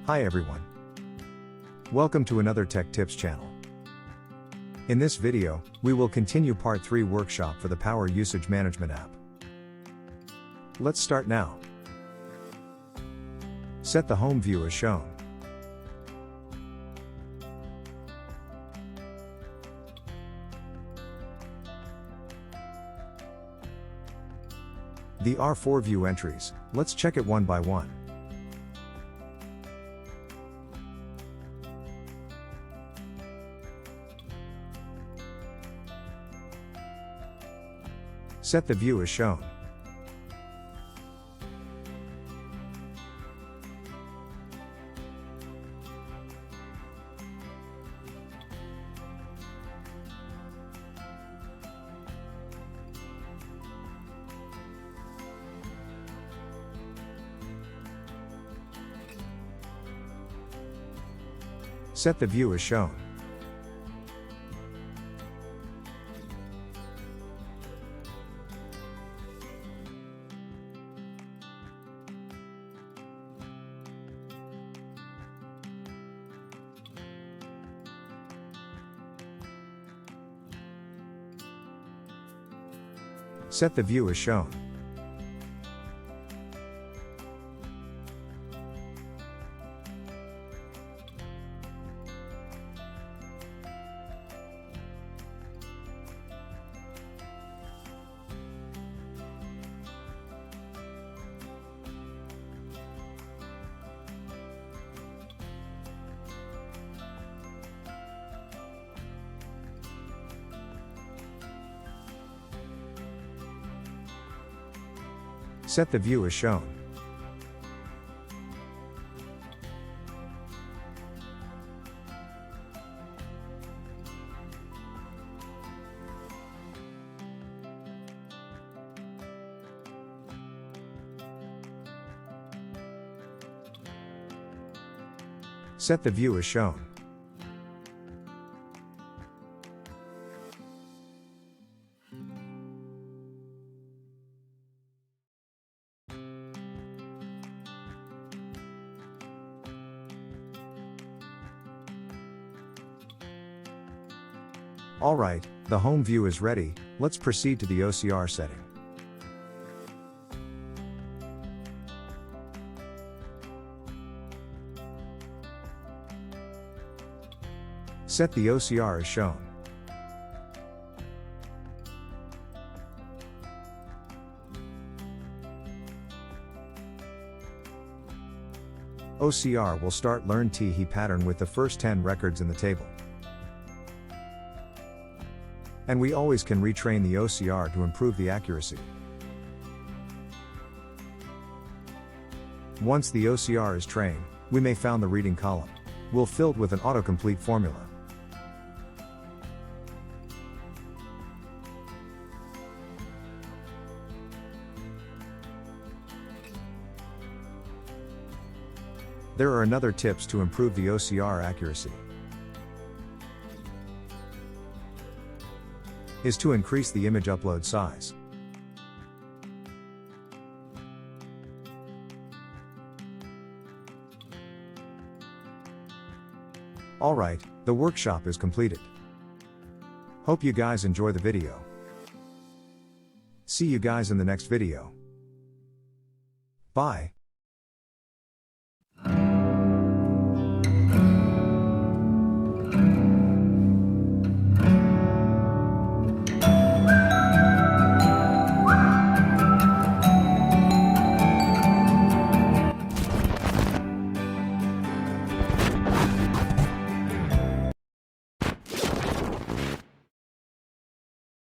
Hi everyone. Welcome to another Tech Tips channel. In this video, we will continue part 3 workshop for the Power Usage Management app. Let's start now. Set the home view as shown. The R4 view entries, let's check it one by one. Set the view as shown. Set the view as shown. Set the view as shown. Set the view as shown. Set the view as shown. Alright, the home view is ready, let's proceed to the OCR setting. Set the OCR as shown. OCR will start learn THE pattern with the first 10 records in the table. And we always can retrain the OCR to improve the accuracy. Once the OCR is trained, we may found the reading column will filled with an autocomplete formula. There are another tips to improve the OCR accuracy. Is to increase the image upload size. Alright, the workshop is completed. Hope you guys enjoy the video. See you guys in the next video. Bye.